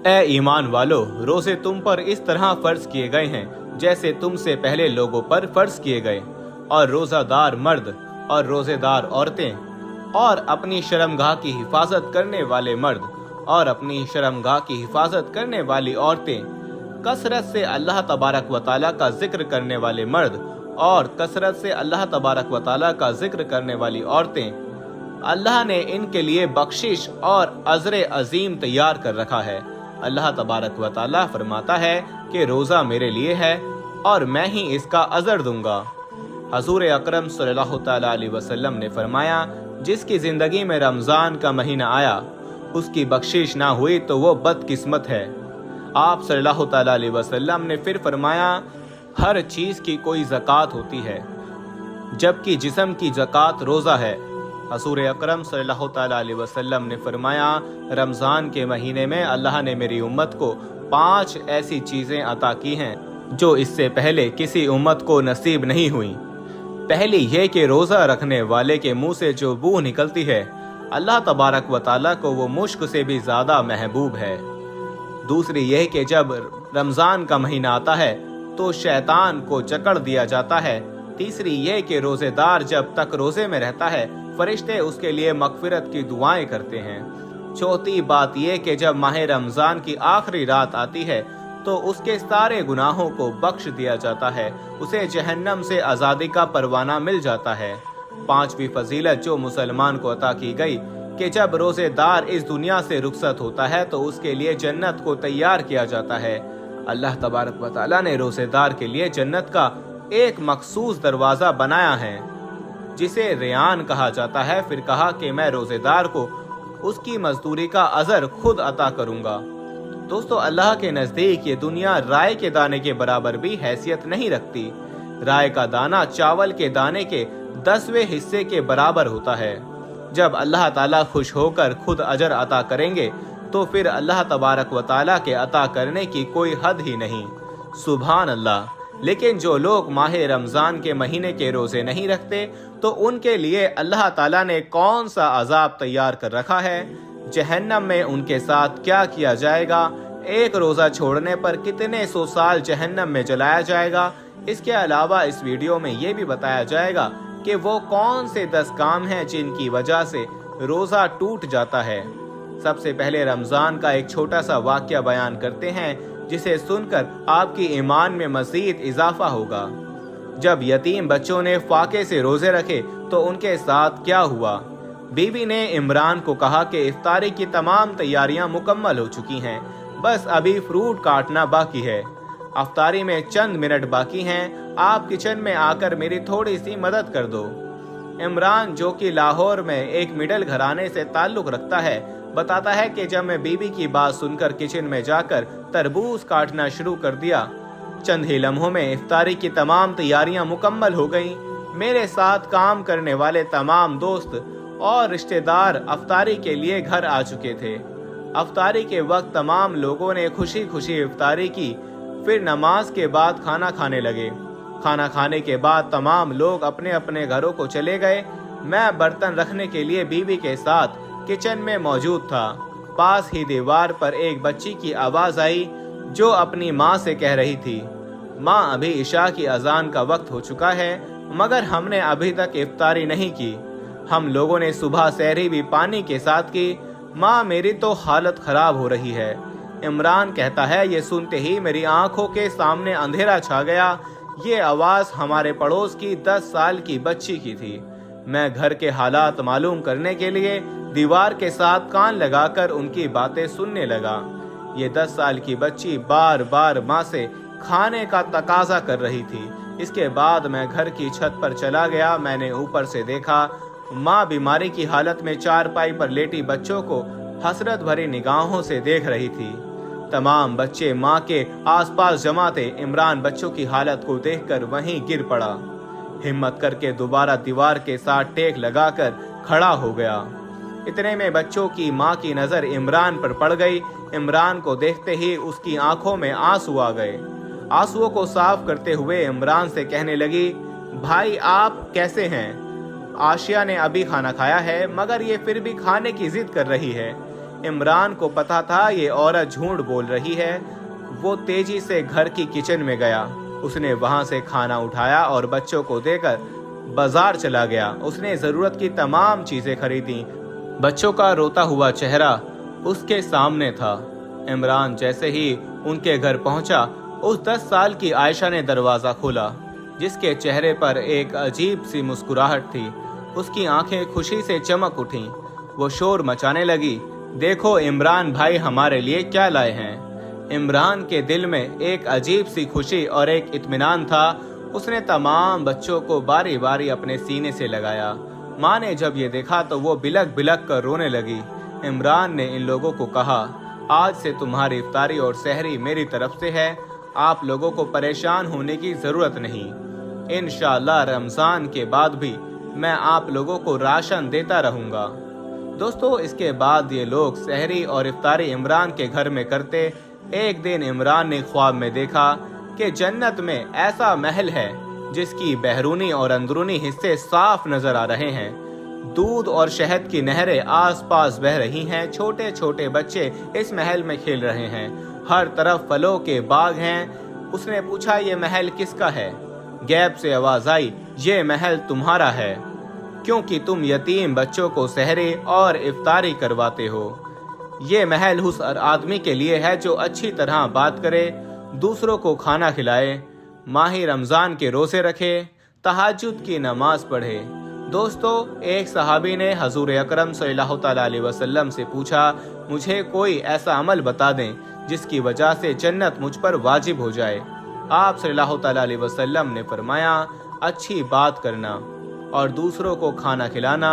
اے ایمان والو، روزے تم پر اس طرح فرض کیے گئے ہیں جیسے تم سے پہلے لوگوں پر فرض کیے گئے، اور روزہ دار مرد اور روزے دار عورتیں، اور اپنی شرمگاہ کی حفاظت کرنے والے مرد اور اپنی شرمگاہ کی حفاظت کرنے والی عورتیں، کثرت سے اللہ تبارک و تعالیٰ کا ذکر کرنے والے مرد اور کثرت سے اللہ تبارک و تعالیٰ کا ذکر کرنے والی عورتیں، اللہ نے ان کے لیے بخشش اور اجر عظیم تیار کر رکھا ہے۔ اللہ تبارک و تعالیٰ فرماتا ہے کہ روزہ میرے لیے ہے اور میں ہی اس کا اجر دوں گا۔ حضور اکرم صلی اللہ تعالیٰ علیہ وسلم نے فرمایا، جس کی زندگی میں رمضان کا مہینہ آیا، اس کی بخشش نہ ہوئی تو وہ بدقسمت ہے۔ آپ صلی اللہ تعالیٰ علیہ وسلم نے پھر فرمایا، ہر چیز کی کوئی زکوٰۃ ہوتی ہے، جبکہ جسم کی زکوٰۃ روزہ ہے۔ حضور اکرم صلی اللہ تعالیٰ علیہ وسلم نے فرمایا، رمضان کے مہینے میں اللہ نے میری امت کو 5 ایسی چیزیں عطا کی ہیں جو اس سے پہلے کسی امت کو نصیب نہیں ہوئیں۔ پہلی یہ کہ روزہ رکھنے والے کے منہ سے جو بو نکلتی ہے، اللہ تبارک و تعالیٰ کو وہ مشک سے بھی زیادہ محبوب ہے۔ دوسری یہ کہ جب رمضان کا مہینہ آتا ہے تو شیطان کو جکڑ دیا جاتا ہے۔ تیسری یہ کہ روزے دار جب تک روزے میں رہتا ہے، فرشتے اس کے لیے مغفرت کی دعائیں کرتے ہیں۔ چوتھی بات یہ کہ جب ماہ رمضان کی آخری رات آتی ہے تو اس کے سارے گناہوں کو بخش دیا جاتا ہے، اسے جہنم سے آزادی کا پروانہ مل جاتا ہے۔ پانچویں فضیلت جو مسلمان کو عطا کی گئی کہ جب روزے دار اس دنیا سے رخصت ہوتا ہے تو اس کے لیے جنت کو تیار کیا جاتا ہے۔ اللہ تبارک و تعالیٰ نے روزے دار کے لیے جنت کا ایک مخصوص دروازہ بنایا ہے جسے ریان کہا جاتا ہے۔ پھر کہا کہ میں روزے دار کو اس کی مزدوری کا اجر خود عطا کروں گا۔ دوستو، اللہ کے نزدیک یہ دنیا رائے کے دانے کے برابر بھی حیثیت نہیں رکھتی۔ رائے کا دانہ چاول کے دانے کے 10ویں حصے کے برابر ہوتا ہے۔ جب اللہ تعالیٰ خوش ہو کر خود اجر عطا کریں گے تو پھر اللہ تبارک و تعالیٰ کے عطا کرنے کی کوئی حد ہی نہیں۔ سبحان اللہ۔ لیکن جو لوگ ماہ رمضان کے مہینے کے روزے نہیں رکھتے تو ان کے لیے اللہ تعالیٰ نے کون سا عذاب تیار کر رکھا ہے، جہنم میں ان کے ساتھ کیا کیا جائے گا، ایک روزہ چھوڑنے پر کتنے 100 سال جہنم میں جلایا جائے گا۔ اس کے علاوہ اس ویڈیو میں یہ بھی بتایا جائے گا کہ وہ کون سے 10 کام ہیں جن کی وجہ سے روزہ ٹوٹ جاتا ہے۔ سب سے پہلے رمضان کا ایک چھوٹا سا واقعہ بیان کرتے ہیں جسے سن کر آپ کی ایمان میں مزید اضافہ ہوگا۔ جب یتیم بچوں نے فاقے سے روزے رکھے تو ان کے ساتھ کیا ہوا؟ بیوی نے عمران کو کہا کہ افطاری کی تمام تیاریاں مکمل ہو چکی ہیں، بس ابھی فروٹ کاٹنا باقی ہے، افطاری میں چند منٹ باقی ہیں، آپ کچن میں آ کر میری تھوڑی سی مدد کر دو۔ عمران، جو کہ لاہور میں ایک مڈل گھرانے سے تعلق رکھتا ہے، بتاتا ہے کہ جب میں بیوی کی بات سن کر کچن میں جا کر تربوز کاٹنا شروع کر دیا، چند ہی لمحوں میں افطاری کی تمام تیاریاں مکمل ہو گئیں۔ میرے ساتھ کام کرنے والے تمام دوست اور رشتہ دار افطاری کے لیے گھر آ چکے تھے۔ افطاری کے وقت تمام لوگوں نے خوشی خوشی افطاری کی، پھر نماز کے بعد کھانا کھانے لگے۔ کھانا کھانے کے بعد تمام لوگ اپنے اپنے گھروں کو چلے گئے۔ میں برتن رکھنے کے لیے بیوی کے ساتھ کچن میں موجود تھا۔ پاس ہی دیوار پر ایک بچی کی آواز آئی جو اپنی ماں سے کہہ رہی تھی، ماں، ابھی عشاء کی اذان کا وقت ہو چکا ہے مگر ہم نے ابھی تک افطاری نہیں کی۔ ہم لوگوں نے صبح سحری بھی پانی کے ساتھ کی۔ ماں، میری تو حالت خراب ہو رہی ہے۔ عمران کہتا ہے، یہ سنتے ہی میری آنکھوں کے سامنے اندھیرا چھا گیا۔ یہ آواز ہمارے پڑوس کی 10 سال کی بچی کی تھی۔ میں گھر کے حالات معلوم کرنے کے لیے دیوار کے ساتھ کان لگا کر ان کی باتیں سننے لگا۔ یہ 10 سال کی بچی بار بار ماں سے کھانے کا تقاضا کر رہی تھی۔ اس کے بعد میں گھر کی چھت پر چلا گیا۔ میں نے اوپر سے دیکھا، ماں بیماری کی حالت میں چارپائی پر لیٹی بچوں کو حسرت بھری نگاہوں سے دیکھ رہی تھی۔ تمام بچے ماں کے آس پاس جمع تھے۔ عمران بچوں کی حالت کو دیکھ کر وہیں گر پڑا۔ ہمت کر کے دوبارہ دیوار کے ساتھ ٹیک لگا کر کھڑا ہو گیا۔ اتنے میں بچوں کی ماں کی نظر عمران پر پڑ گئی۔ عمران کو دیکھتے ہی اس کی آنکھوں میں آنسو آ گئے۔ آنسوؤں کو صاف کرتے ہوئے عمران سے کہنے لگی، بھائی آپ کیسے ہیں؟ آشیا نے ابھی کھانا کھایا ہے مگر یہ پھر بھی کھانے کی ضد کر رہی ہے۔ عمران کو پتا تھا یہ عورت جھوٹ بول رہی ہے۔ وہ تیزی سے گھر کی کچن میں گیا، اس نے وہاں سے کھانا اٹھایا اور بچوں کو دے کر بازار چلا گیا۔ اس نے ضرورت کی تمام چیزیں خریدیں۔ بچوں کا روتا ہوا چہرہ اس کے سامنے تھا۔ عمران جیسے ہی ان کے گھر پہنچا، اس 10 سال کی عائشہ نے دروازہ کھولا، جس کے چہرے پر ایک عجیب سی مسکراہٹ تھی۔ اس کی آنکھیں خوشی سے چمک اٹھیں۔ وہ شور مچانے لگی، دیکھو عمران بھائی ہمارے لیے کیا لائے ہیں۔ عمران کے دل میں ایک عجیب سی خوشی اور ایک اطمینان تھا۔ اس نے تمام بچوں کو باری باری اپنے سینے سے لگایا۔ ماں نے جب یہ دیکھا تو وہ بلک بلک کر رونے لگی۔ عمران نے ان لوگوں کو کہا، آج سے تمہاری افطاری اور سحری میری طرف سے ہے، آپ لوگوں کو پریشان ہونے کی ضرورت نہیں۔ انشاءاللہ رمضان کے بعد بھی میں آپ لوگوں کو راشن دیتا رہوں گا۔ دوستو، اس کے بعد یہ لوگ سحری اور افطاری عمران کے گھر میں کرتے۔ ایک دن عمران نے خواب میں دیکھا کہ جنت میں ایسا محل ہے جس کی بیرونی اور اندرونی حصے صاف نظر آ رہے ہیں۔ دودھ اور شہد کی نہریں آس پاس بہہ رہی ہیں۔ چھوٹے چھوٹے بچے اس محل میں کھیل رہے ہیں۔ ہر طرف پھلوں کے باغ ہیں۔ اس نے پوچھا، یہ محل کس کا ہے؟ غیب سے آواز آئی، یہ محل تمہارا ہے، کیونکہ تم یتیم بچوں کو سحری اور افطاری کرواتے ہو۔ یہ محل اس آدمی کے لیے ہے جو اچھی طرح بات کرے، دوسروں کو کھانا کھلائے، ماہ رمضان کے روزے رکھے، تہجد کی نماز پڑھے۔ دوستو، ایک صحابی نے حضور اکرم صلی اللہ تعالیٰ علیہ وسلم سے پوچھا، مجھے کوئی ایسا عمل بتا دیں جس کی وجہ سے جنت مجھ پر واجب ہو جائے۔ آپ صلی اللہ تعالیٰ علیہ وسلم نے فرمایا، اچھی بات کرنا اور دوسروں کو کھانا کھلانا۔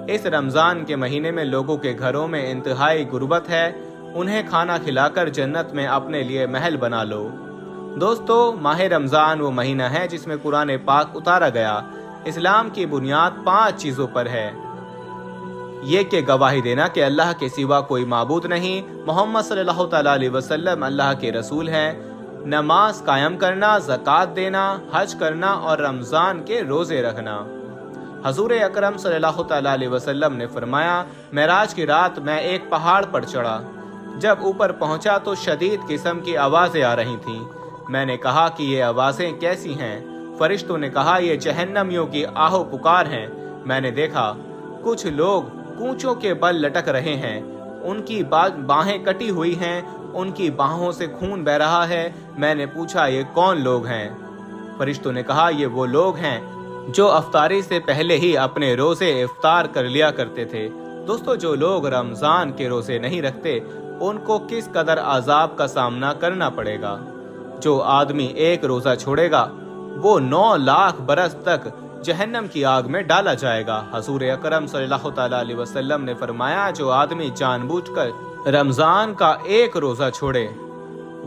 اس رمضان کے مہینے میں لوگوں کے گھروں میں انتہائی غربت ہے، انہیں کھانا کھلا کر جنت میں اپنے لیے محل بنا لو۔ دوستو، ماہ رمضان وہ مہینہ ہے جس میں قرآن پاک اتارا گیا۔ اسلام کی بنیاد 5 چیزوں پر ہے۔ یہ کہ گواہی دینا کہ اللہ کے سوا کوئی معبود نہیں، محمد صلی اللہ تعالیٰ علیہ وسلم اللہ کے رسول ہیں، نماز قائم کرنا، زکوٰۃ دینا، حج کرنا اور رمضان کے روزے رکھنا۔ حضور اکرم صلی اللہ تعالیٰ علیہ وسلم نے فرمایا، معراج کی رات میں ایک پہاڑ پر چڑھا۔ جب اوپر پہنچا تو شدید قسم کی آوازیں آ رہی تھیں۔ میں نے کہا کہ یہ آوازیں کیسی ہیں؟ فرشتوں نے کہا، یہ جہنمیوں کی آہو پکار ہیں۔ میں نے دیکھا کچھ لوگ کونچوں کے بل لٹک رہے ہیں، ان کی باہیں کٹی ہوئی ہیں، ان کی باہوں سے خون بہہ رہا ہے۔ میں نے پوچھا، یہ کون لوگ ہیں؟ فرشتوں نے کہا، یہ وہ لوگ ہیں جو افطاری سے پہلے ہی اپنے روزے افطار کر لیا کرتے تھے۔ دوستو، جو لوگ رمضان کے روزے نہیں رکھتے ان کو کس قدر عذاب کا سامنا کرنا پڑے گا۔ جو آدمی ایک روزہ چھوڑے گا وہ 9 لاکھ برس تک جہنم کی آگ میں ڈالا جائے گا۔ حضور اکرم صلی اللہ تعالیٰ علیہ وسلم نے فرمایا، جو آدمی جان بوجھ کر رمضان کا ایک روزہ چھوڑے،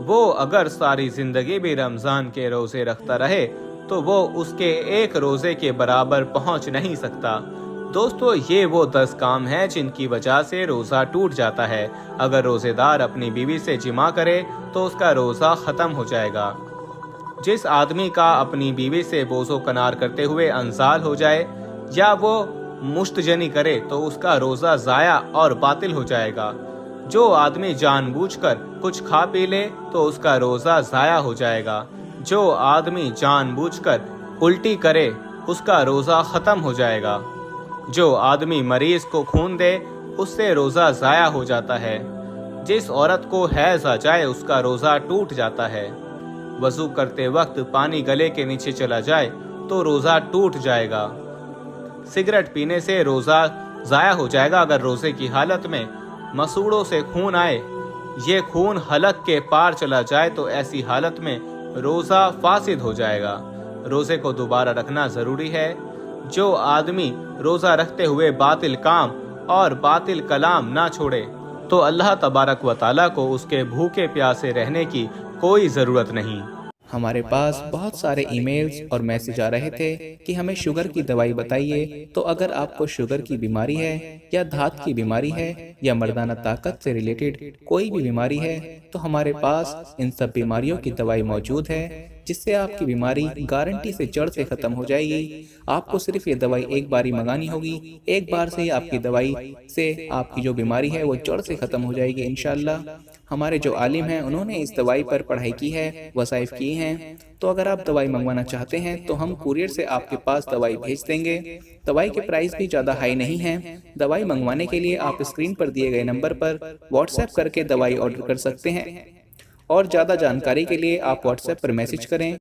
وہ اگر ساری زندگی بھی رمضان کے روزے رکھتا رہے تو وہ اس کے ایک روزے کے برابر پہنچ نہیں سکتا۔ دوستو، یہ وہ 10 کام ہیں جن کی وجہ سے روزہ ٹوٹ جاتا ہے۔ اگر روزے دار اپنی بیوی سے جماع کرے تو اس کا روزہ ختم ہو جائے گا۔ جس آدمی کا اپنی بیوی سے بوز و کنار کرتے ہوئے انزال ہو جائے یا وہ مشتجنی کرے تو اس کا روزہ ضائع اور باطل ہو جائے گا۔ جو آدمی جان بوجھ کر کچھ کھا پی لے تو اس کا روزہ ضائع ہو جائے گا۔ جو آدمی جان بوجھ کر الٹی کرے اس کا روزہ ختم ہو جائے گا۔ جو آدمی مریض کو خون دے اس سے روزہ ضائع ہو جاتا ہے۔ جس عورت کو حیض آ جائے اس کا روزہ ٹوٹ جاتا ہے۔ وضو کرتے وقت پانی گلے کے نیچے چلا جائے تو روزہ ٹوٹ جائے گا۔ سگریٹ پینے سے روزہ ضائع ہو جائے گا۔ اگر روزے کی حالت میں مسوڑوں سے خون آئے، یہ خون حلق کے پار چلا جائے تو ایسی حالت میں روزہ فاسد ہو جائے گا۔ روزے کو دوبارہ رکھنا ضروری ہے۔ جو آدمی روزہ رکھتے ہوئے باطل کام اور باطل کلام نہ چھوڑے تو اللہ تبارک و تعالیٰ کو اس کے بھوکے پیاسے رہنے کی کوئی ضرورت نہیں۔ ہمارے پاس بہت سارے ای میلز اور میسج آ رہے تھے کہ ہمیں شوگر کی دوائی بتائیے۔ تو اگر آپ کو شوگر کی بیماری ہے یا دھات کی بیماری ہے یا مردانہ طاقت سے ریلیٹڈ کوئی بھی بیماری ہے تو ہمارے پاس ان سب بیماریوں کی دوائی موجود ہے، جس سے آپ کی بیماری گارنٹی سے جڑ سے ختم ہو جائے گی۔ آپ کو صرف یہ دوائی ایک باری منگانی ہوگی، ایک بار سے ہی آپ کی دوائی سے آپ کی جو بیماری ہے وہ جڑ سے ختم ہو جائے گی انشاءاللہ۔ ہمارے جو عالم ہیں انہوں نے اس دوائی پر پڑھائی کی ہے، وظائف کیے ہیں، تو اگر آپ دوائی منگوانا چاہتے ہیں تو ہم کوریئر سے آپ کے پاس دوائی بھیج دیں گے۔ دوائی کے پرائس بھی زیادہ ہائی نہیں ہیں۔ دوائی منگوانے کے لیے آپ اسکرین پر دیے گئے نمبر پر واٹس ایپ کر کے دوائی آرڈر کر سکتے ہیں، اور زیادہ جانکاری کے لیے آپ واٹس ایپ پر میسج کریں۔